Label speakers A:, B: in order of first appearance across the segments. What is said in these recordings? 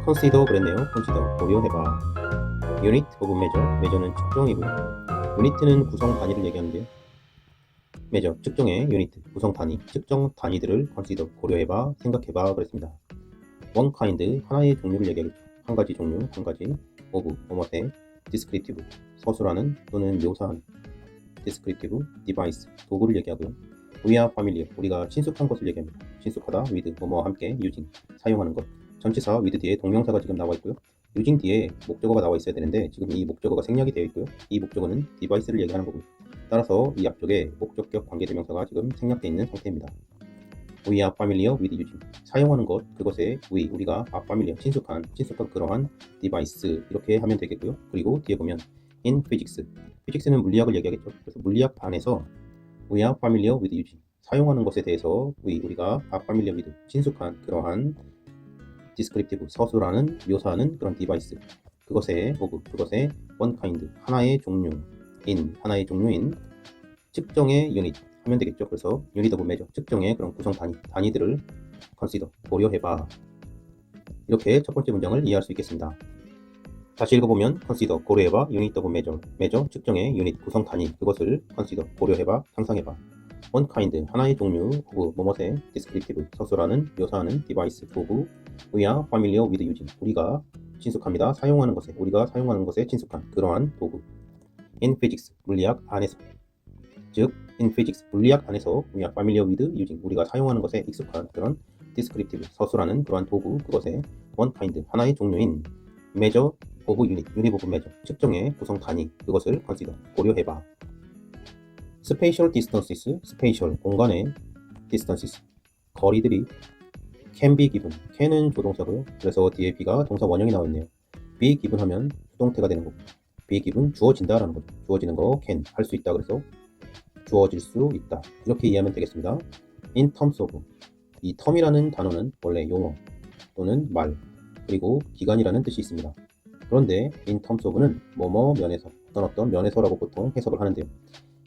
A: 컨시더 그랬네요. 컨시더 고려해봐. 유닛 오브 메저, 메저는 측정이고요. 유니트는 구성 단위를 얘기하는데요. 메저, 측정의 유닛, 구성 단위, 측정 단위들을 컨시더 고려해봐, 생각해봐 그랬습니다. 원 카인드, 하나의 종류를 얘기하겠죠. 한 가지 종류, 한 가지. 오브, 뭐뭐세. 디스크립티브, 서술하는 또는 묘사하는. 디스크립티브, 디바이스, 도구를 얘기하고요. 위아 파밀리어, 우리가 친숙한 것을 얘기합니다. 친숙하다, with, 뭐뭐와 함께, using, 사용하는 것. 전치사 with 뒤에 동명사가 지금 나와 있고요. using 뒤에 목적어가 나와 있어야 되는데 지금 이 목적어가 생략이 되어 있고요. 이 목적어는 디바이스를 얘기하는 거고요. 따라서 이 앞쪽에 목적격 관계대명사가 지금 생략되어 있는 상태입니다. We are familiar with using. 사용하는 것, 그것에 we, 우리가 are familiar, 친숙한 그러한 device 이렇게 하면 되겠고요. 그리고 뒤에 보면 in physics. physics는 물리학을 얘기하겠죠. 그래서 물리학 반에서 we are familiar with using. 사용하는 것에 대해서 우리가 are familiar with, 친숙한 그러한 descriptive, 서술하는, 묘사하는 그런 device. 그것의 one kind, 하나의 종류인 측정의 유닛 하면 되겠죠. 그래서 유닛 오브 메저, 측정의 그런 구성 단위들을 consider, 고려해봐. 이렇게 첫 번째 문장을 이해할 수 있겠습니다. 다시 읽어보면 consider, 고려해봐, 유닛 오브 메저, 측정의 유닛, 구성 단위, 그것을 consider, 고려해봐, 상상해봐. one kind, 하나의 종류, of, 뭐뭐의, descriptive, 서술하는, 묘사하는, device, 도구, we are familiar with using, 우리가 친숙합니다. 우리가 사용하는 것에 친숙한 그러한 도구. in physics, 물리학 안에서. 즉, in physics, 물리학 안에서 we are familiar with using, 우리가 사용하는 것에 익숙한 그런 descriptive, 서술하는 그러한 도구, 그것의 one kind, 하나의 종류인 measure of unit of measure, 측정의 구성 단위, 그것을 consider, 고려해봐. spatial distances, spatial, 공간의 distances, 거리들이 can be given, can은 조동사고요. 그래서 뒤에 be가 동사 원형이 나와있네요. be given 하면 수동태가 되는 거고, be given 주어진다라는 거죠. 주어지는 거 can, 할 수 있다. 그래서 주어질 수 있다. 이렇게 이해하면 되겠습니다. in terms of, 이 term이라는 단어는 원래 용어 또는 말, 그리고 기간이라는 뜻이 있습니다. 그런데 in terms of는 뭐뭐 면에서, 어떤 면에서라고 보통 해석을 하는데요.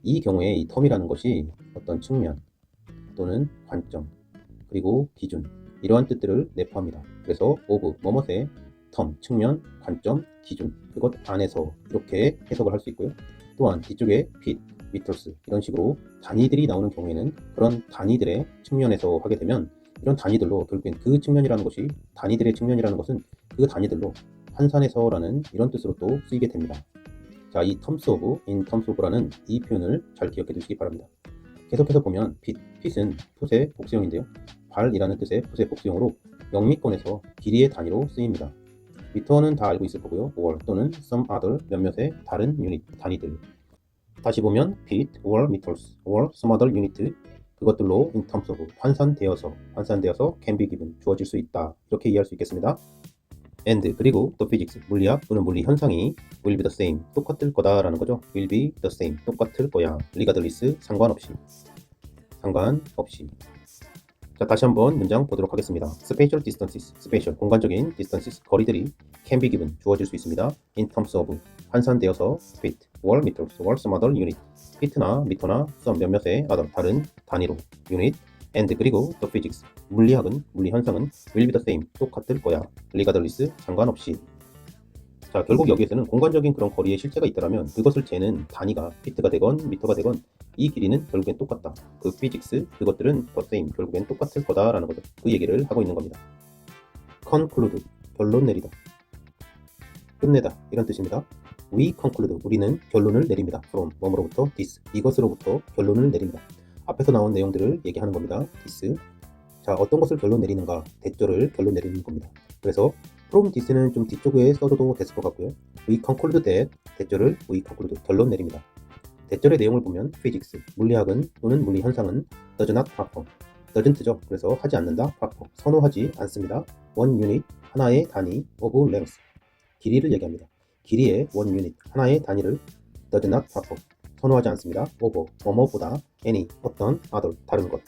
A: 이 경우에 이 term이라는 것이 어떤 측면 또는 관점, 그리고 기준, 이러한 뜻들을 내포합니다. 그래서 of, 뭐뭐의 term, 측면, 관점, 기준, 그것 안에서 이렇게 해석을 할 수 있고요. 또한 뒤쪽에 feet, meters 이런 식으로 단위들이 나오는 경우에는 그런 단위들의 측면에서 하게 되면 이런 단위들로 결국엔 그 측면이라는 것이, 단위들의 측면이라는 것은 그 단위들로 환산해서라는 이런 뜻으로 또 쓰이게 됩니다. 자, 이 terms of, in terms of라는 이 표현을 잘 기억해 두시기 바랍니다. 계속해서 보면 feet은 풋의 복수형인데요. 발이라는 뜻의 풋의 복수형으로 영미권에서 길이의 단위로 쓰입니다. 미터는 다 알고 있을 거고요. or 또는 some other, 몇몇의 다른 유닛, 단위들. 다시 보면 feet, or meters, or some other unit, 그것들로 in terms of, 환산되어서 can be given, 주어질 수 있다. 이렇게 이해할 수 있겠습니다. and, 그리고 또 physics, 물리학 또는 물리 현상이 will be the same, 똑같을 거다라는 거죠. will be the same, 똑같을 거야. regardless, 상관없이. 자, 다시 한번 문장 보도록 하겠습니다. spatial distances, spatial, 공간적인 distances, 거리들이 can be given, 주어질 수 있습니다. in terms of, 환산되어서 feet, or meters, or some other unit, feet나 미터나 some, 몇몇의 other, 다른 단위로, unit, and, 그리고 the physics, 물리 현상은 will be the same, 똑같을 거야. regardless, 상관없이. 자, 결국 여기에서는 공간적인 그런 거리의 실체가 있더라면 그것을 재는 단위가 피트가 되건 미터가 되건 이 길이는 결국엔 똑같다. 그 physics, 그것들은 the same, 결국엔 똑같을 거다라는 거죠. 그 얘기를 하고 있는 겁니다. conclude, 결론 내리다. 끝내다, 이런 뜻입니다. We conclude, 우리는 결론을 내립니다. from, 뭐뭐로부터, this, 이것으로부터 결론을 내립니다. 앞에서 나온 내용들을 얘기하는 겁니다. this. 자, 어떤 것을 결론 내리는가? 대절을 결론 내리는 겁니다. 그래서 from this는 좀 뒤쪽에 써줘도 됐을 것 같고요. We conclude that, 대절을 we conclude, 결론 내립니다. 대절의 내용을 보면 physics, 물리학은 또는 물리 현상은 does not proper, doesn't죠. 그래서 하지 않는다, proper, 선호하지 않습니다. one unit, 하나의 단위, of length, 길이를 얘기합니다. 길이의 one unit, 하나의 단위를 does not proper, 선호하지 않습니다. over, 뭐뭐보다, any, 어떤, other, 다른 것.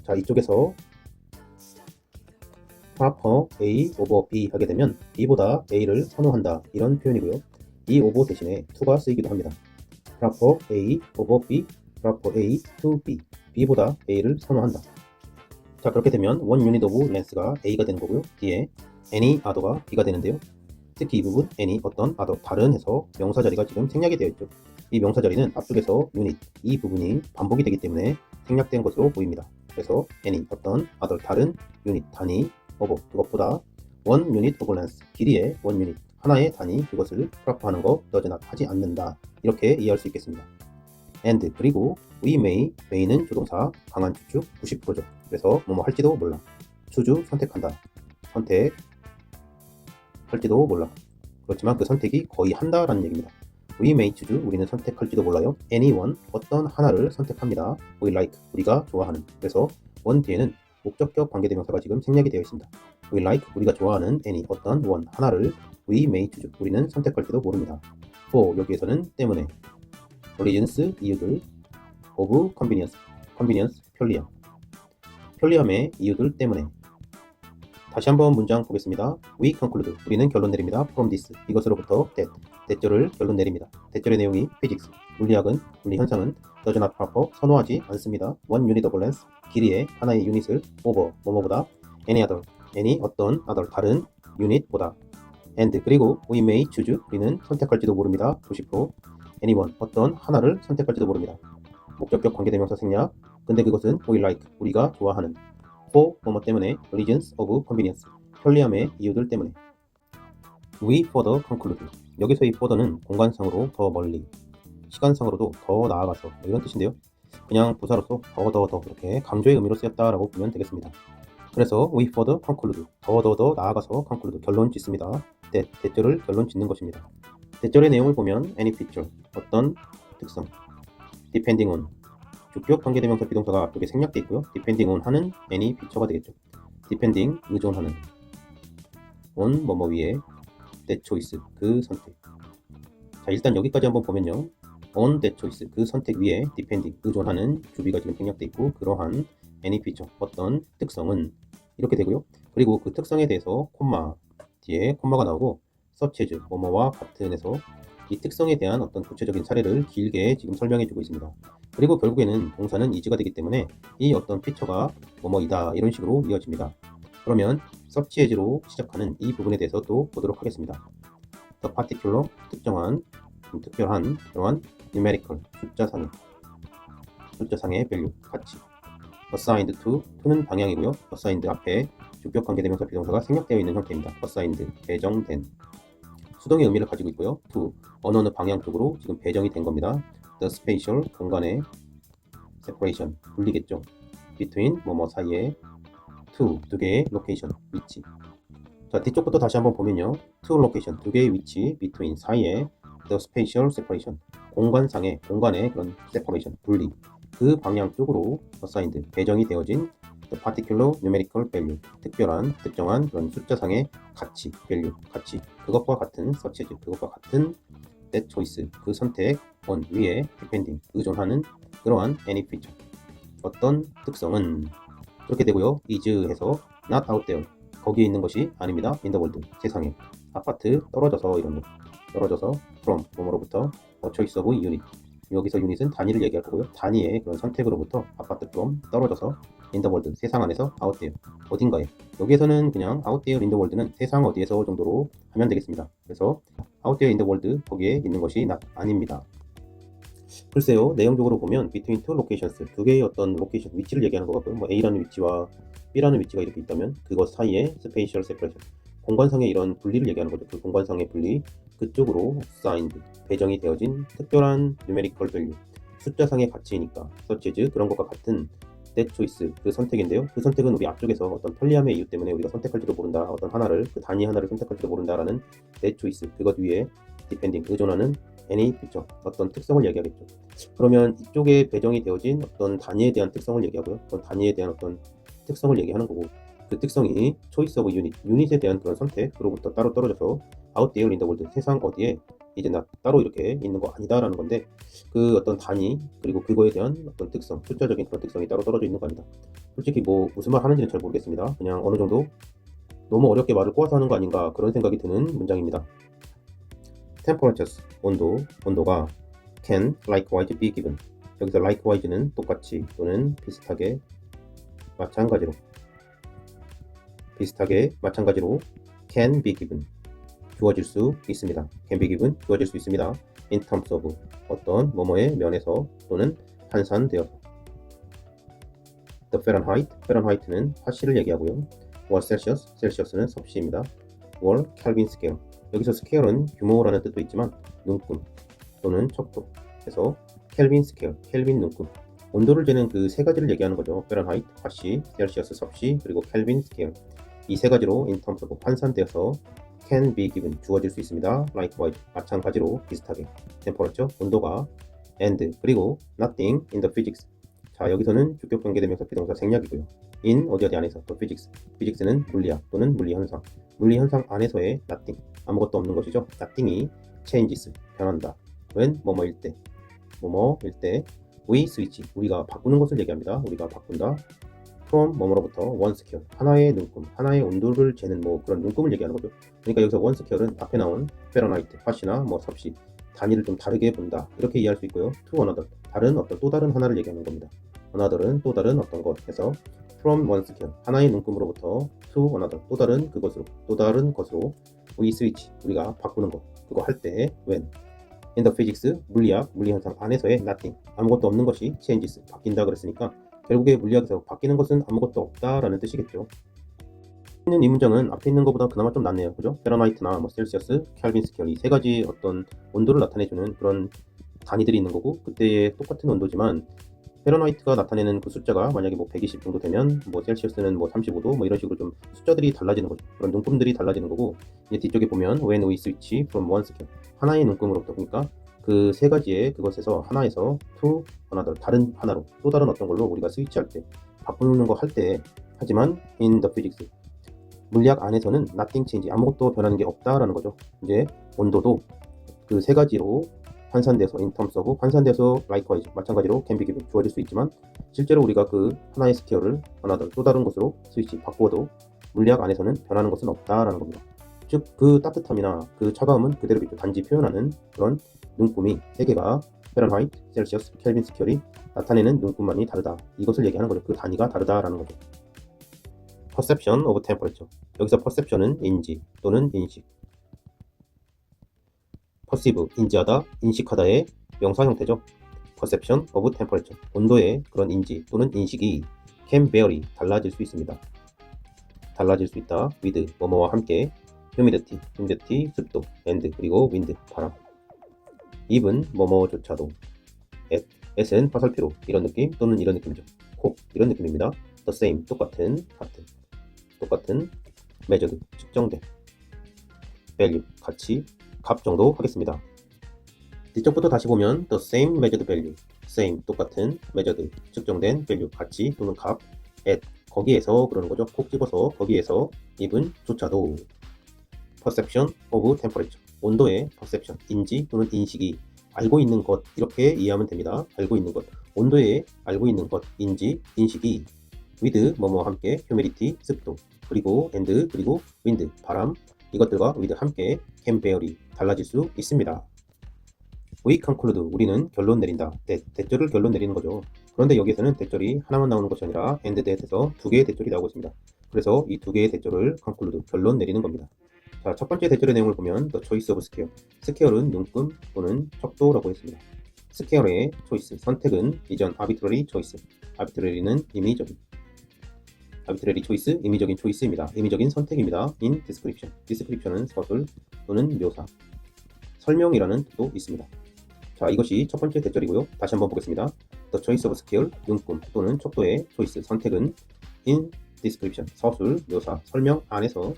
A: 자, 이쪽에서 proper A over B 하게 되면 B보다 A를 선호한다, 이런 표현이고요. 이 over 대신에 to가 쓰이기도 합니다. proper A over B, proper A to B, B보다 A를 선호한다. 자, 그렇게 되면 one unit of length가 A가 되는 거고요. 뒤에 any other가 B가 되는데요. 특히 이 부분 any 어떤 other 다른 해서 명사 자리가 지금 생략이 되어 있죠. 이 명사 자리는 앞쪽에서 unit 이 부분이 반복이 되기 때문에 생략된 것으로 보입니다. 그래서 any 어떤 other 다른 unit 단위 over 그것보다 one unit of length 길이의 one unit 하나의 단위 그것을 프라프하는 거 does not 하지 않는다 이렇게 이해할 수 있겠습니다. and 그리고 we may는 조동사 강한 주축 90%죠. 그래서 뭐뭐 할지도 몰라 choose 선택한다 선택 할지도 몰라. 그렇지만 그 선택이 거의 한다라는 얘기입니다. We may choose, 우리는 선택할지도 몰라요. Anyone, 어떤 하나를 선택합니다. We like, 우리가 좋아하는. 그래서 one 뒤에는 목적격 관계대명사가 지금 생략이 되어 있습니다. We like, 우리가 좋아하는 any, 어떤 one, 하나를 we may choose, 우리는 선택할지도 모릅니다. for, 여기에서는 때문에. reasons, 이유들. of convenience, convenience, 편리함. 편리함의 이유들 때문에. 다시 한번 문장 보겠습니다. We conclude. 우리는 결론 내립니다. From this. 이것으로부터 that. 대절을 결론 내립니다. 대절의 내용이 physics. 물리학은, 물리 현상은 does not proper. 선호하지 않습니다. One unit of length. 길이의 하나의 유닛을 over. 뭐뭐보다. Any other. any 어떤 other 다른 unit보다. And 그리고 we may choose. 우리는 선택할지도 모릅니다. 90%. anyone. 어떤 하나를 선택할지도 모릅니다. 목적격 관계대명사 생략. 근데 그것은 we like. 우리가 좋아하는. for 뭐뭐 때문에 reasons of convenience 편리함의 이유들 때문에 we further conclude 여기서 이 further는 공간상으로 더 멀리 시간상으로도 더 나아가서 이런 뜻인데요. 그냥 부사로서 더 이렇게 강조의 의미로 쓰였다라고 보면 되겠습니다. 그래서 we further conclude 더 나아가서 conclude 결론 짓습니다. 대절을 결론 짓는 것입니다. 대절의 내용을 보면 any feature 어떤 특성 depending on 주격 관계대명사 비동사가 앞쪽에 생략되어 있고요. depending on 하는 any feature가 되겠죠. depending 의존하는 on 뭐뭐 위에 that choice 그 선택. 자 일단 여기까지 한번 보면요. on that choice 그 선택 위에 depending 의존하는 주비가 지금 생략되어 있고 그러한 any feature 어떤 특성은 이렇게 되고요. 그리고 그 특성에 대해서 콤마 뒤에 콤마가 나오고 such as 뭐뭐와 같은에서 이 특성에 대한 어떤 구체적인 사례를 길게 지금 설명해주고 있습니다. 그리고 결국에는 동사는 is가 되기 때문에 이 어떤 피처가 뭐뭐이다 이런 식으로 이어집니다. 그러면 such as로 시작하는 이 부분에 대해서 또 보도록 하겠습니다. The particular 특정한 특별한 그러한 numerical 숫자상의 value 가치 assigned to는 방향이고요. assigned 앞에 주격 관계대명사 비동사가 생략되어 있는 형태입니다. assigned 배정된 수동의 의미를 가지고 있고요. to 어느 방향 쪽으로 지금 배정이 된 겁니다. the spatial 공간의 separation 분리겠죠. between 뭐뭐 사이에 두 개의 location 위치. 자 뒤쪽부터 다시 한번 보면요. two location 두 개의 위치 between 사이에 the spatial separation 공간의 그런 separation 분리 그 방향 쪽으로 assigned 배정이 되어진 the particular numerical value 특정한 그런 숫자상의 가치 value 가치 그것과 같은 such as 그것과 같은 that choice 그 선택 on 위에 depending 의존하는 그러한 any feature 어떤 특성은 그렇게 되고요. is 해서 not out there 거기에 있는 것이 아닙니다. in the world 세상에 아파트 떨어져서 이런 거 떨어져서 from 뭐뭐로부터 a choice of unit 여기서 유닛은 단위를 얘기할 거고요. 단위의 그런 선택으로부터 아파트 from 떨어져서 in the world 세상 안에서 out there 어딘가에 여기에서는 그냥 out there in the world는 세상 어디에서 정도로 하면 되겠습니다. 그래서 out there in the world 거기에 있는 것이 아닙니다. 글쎄요 내용적으로 보면 between two locations 두 개의 어떤 로케이션 위치를 얘기하는 것 같고요. 뭐 A라는 위치와 B라는 위치가 이렇게 있다면 그것 사이에 spatial separation 공간상의 이런 분리를 얘기하는 거죠. 그 공간상의 분리 그쪽으로 assigned 배정이 되어진 특별한 numerical value 숫자상의 가치이니까 such as 그런 것과 같은 that choice 그 선택인데요. 그 선택은 우리 앞쪽에서 어떤 편리함의 이유 때문에 우리가 선택할지도 모른다 어떤 하나를 그 단위 하나를 선택할지도 모른다라는 that choice 그것 위에 depending 의존하는 any feature 어떤 특성을 얘기하겠죠. 그러면 이쪽에 배정이 되어진 어떤 단위에 대한 특성을 얘기하고요. 어떤 단위에 대한 어떤 특성을 얘기하는 거고 그 특성이 choice of unit 유닛에 대한 그런 선택으로부터 따로 떨어져서 out there in the world 세상 어디에 이제 따로 이렇게 있는 거 아니다라는 건데 그 어떤 단위 그리고 그거에 대한 어떤 특성 숫자적인 그런 특성이 따로 떨어져 있는 거 아니다. 솔직히 뭐 무슨 말 하는지는 잘 모르겠습니다. 그냥 어느 정도 너무 어렵게 말을 꼬아서 하는 거 아닌가 그런 생각이 드는 문장입니다. temperatures 온도가 can likewise be given 여기서 likewise는 똑같이 또는 비슷하게 마찬가지로 can be given 주어질 수 있습니다. can be given 주어질 수 있습니다. in terms of 어떤 뭐뭐의 면에서 또는 환산되어서. the Fahrenheit는 화씨를 얘기하고요. 월 셀시어스는 섭씨입니다. 월 켈빈 스케일 여기서 스케일은 규모라는 뜻도 있지만 눈금 또는 척도 해서 켈빈 스케일 켈빈 눈금 온도를 재는 그 세 가지를 얘기하는 거죠. 페런하이트 화씨, 셀시어스 섭씨 그리고 켈빈 스케일 이 세 가지로 in terms of 환산되어서 can be given 주어질 수 있습니다. likewise 마찬가지로 비슷하게 temperature 온도가 and 그리고 nothing in the physics 자 여기서는 주격 관계대명사 비동사 생략이고요. in 어디 안에서 또 physics는 물리학 또는 물리현상 안에서의 nothing 아무것도 없는 것이죠. nothing이 changes 변한다. when 뭐뭐일 때 we switch 우리가 바꾸는 것을 얘기합니다. 우리가 바꾼다. from 뭐뭐로부터 one scale 하나의 눈금 하나의 온도를 재는 뭐 그런 눈금을 얘기하는 거죠. 그러니까 여기서 one scale은 앞에 나온 페런하이트 화씨나 뭐 섭씨 단위를 좀 다르게 본다 이렇게 이해할 수 있고요. to another 다른 어떤 또 다른 하나를 얘기하는 겁니다. another은 또 다른 어떤 것 해서 from one scale 하나의 눈금으로부터 to another 또 다른 것으로 we switch 우리가 바꾸는 것 그거 할 때 when in the physics 물리현상 안에서의 nothing 아무것도 없는 것이 changes 바뀐다 그랬으니까 결국에 물리학에서 바뀌는 것은 아무것도 없다라는 뜻이겠죠. 이 문장은 앞에 있는 것보다 그나마 좀 낫네요. 그죠? 페런하이트나 뭐 셀시어스, 켈빈 스케일 이 세 가지 어떤 온도를 나타내주는 그런 단위들이 있는 거고 그때의 똑같은 온도지만 페런하이트가 나타내는 그 숫자가 만약에 뭐 120 정도 되면 뭐 셀시어스는 뭐 35도 뭐 이런 식으로 좀 숫자들이 달라지는 거죠. 그런 눈금들이 달라지는 거고 이제 뒤쪽에 보면 when we switch from one scale 하나의 눈금으로부터 그러니까 그 세 가지의 그것에서 하나에서 to another 다른 하나로 또 다른 어떤 걸로 우리가 스위치할 때 바꾸는 거 할 때 하지만 in the physics 물리학 안에서는 nothing change 아무것도 변하는 게 없다라는 거죠. 이제 온도도 그 세 가지로 환산돼서 in terms of 환산돼서 likewise 마찬가지로 can be given 주어질 수 있지만 실제로 우리가 그 하나의 스케일을 another 또 다른 것으로 스위치 바꾸어도 물리학 안에서는 변하는 것은 없다라는 겁니다. 즉 그 따뜻함이나 그 차가움은 그대로 있고 단지 표현하는 그런 눈금이 세 개가 페런하이트, 셀시어스, 켈빈 스케일이 나타내는 눈금만이 다르다. 이것을 얘기하는 거죠. 그 단위가 다르다라는 거죠. perception of temperature 여기서 perception은 인지 또는 인식 perceive 인지하다, 인식하다의 명사 형태죠. perception of temperature 온도의 그런 인지 또는 인식이 can vary 달라질 수 있습니다. 달라질 수 있다. with 뭐뭐와 함께 humidity 습도 and 그리고 wind 바람 even 뭐뭐조차도 at은 화살표로 이런 느낌 또는 이런 느낌이죠. 콕 이런 느낌입니다. the same 똑같은 measured 측정된 value 가치 값 정도 하겠습니다. 뒤쪽부터 다시 보면 the same measured value same 똑같은 measured 측정된 value 가치 또는 값 at 거기에서 그러는 거죠. 콕 집어서 거기에서 even 조차도 perception of temperature 온도의 perception 인지 또는 인식이 알고 있는 것 이렇게 이해하면 됩니다. 알고 있는 것 온도에 알고 있는 것 인지 인식이 with 뭐뭐와 함께 humidity 습도 그리고 and 그리고 wind 바람 이것들과 with 함께 can vary 달라질 수 있습니다. We conclude 우리는 결론 내린다. 대절을 결론 내리는 거죠. 그런데 여기에서는 대절이 하나만 나오는 것이 아니라 and that에서 두 개의 대절이 나오고 있습니다. 그래서 이 두 개의 대절을 conclude 결론 내리는 겁니다. 자, 첫 번째 대절의 내용을 보면 the choice of scale 스케일은 눈금 또는 척도라고 했습니다. 스케일의 choice 선택은 이전 arbitrary choice arbitrary는 임의적인 arbitrary choice 임의적인 choice입니다. 임의적인 선택입니다. in description은 서술 또는 묘사 설명이라는 뜻도 있습니다. 자, 이것이 첫 번째 대절이고요. 다시 한번 보겠습니다. The choice of scale 눈금 또는 척도의 choice 선택은 in description 서술 묘사 설명 안에서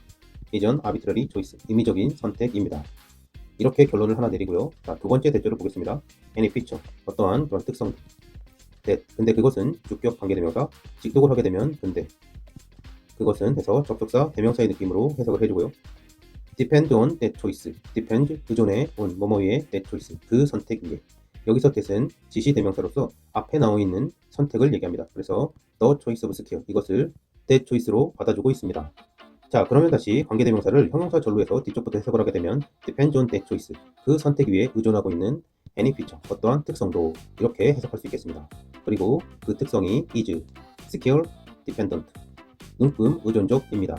A: 이전 arbitrary choice 임의적인 선택입니다. 이렇게 결론을 하나 내리고요. 자, 두 번째 대절을 보겠습니다. any feature 어떠한 그런 특성 근데 그것은 주격 관계대명사 직독을 하게 되면 근데 그것은 해서 접속사 대명사의 느낌으로 해석을 해주고요. depend on that choice depend 의존해 on 뭐뭐의 that choice 그 선택 위에 여기서 that은 지시 대명사로서 앞에 나와 있는 선택을 얘기합니다. 그래서 the choice of scale 이것을 that choice로 받아주고 있습니다. 자, 그러면 다시 관계대명사를 형용사 전로해서 뒤쪽부터 해석을 하게 되면 depends on that choice 그 선택 위에 의존하고 있는 any feature 어떠한 특성도 이렇게 해석할 수 있겠습니다. 그리고 그 특성이 is scale dependent 눈금 의존적입니다.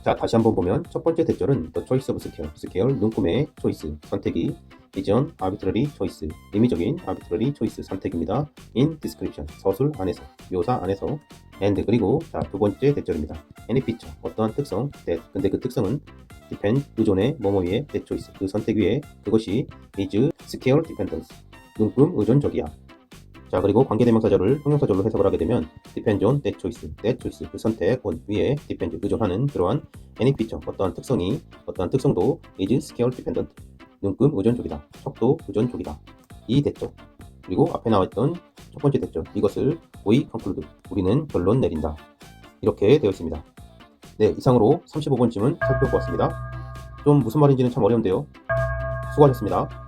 A: 자, 다시 한번 보면 첫 번째 대절은 The choice of scale, scale 눈금의 초이스, 선택이 is an arbitrary choice, 임의적인 arbitrary choice 선택입니다. in description, 서술 안에서, 묘사 안에서, and 그리고 자, 두 번째 대절입니다. any feature, 어떠한 특성, that, 근데 그 특성은 depend, 의존의 뭐뭐 위에 that choice, 그 선택 위에 그것이 is scale dependence, 눈금 의존적이야. 자, 그리고 관계대명사절을 형용사절로 해석을 하게 되면 depends on that choice, 그 선택 위에 depend, 의존하는 그러한 any feature, 어떠한 특성도 is scale dependent, 눈금 의존적이다, 척도 의존적이다. 이 대절, 그리고 앞에 나와있던 첫 번째 대절, 이것을 we conclude, 우리는 결론 내린다. 이렇게 되어 있습니다. 네, 이상으로 35번 질문 살펴보았습니다. 좀 무슨 말인지는 참 어려운데요. 수고하셨습니다.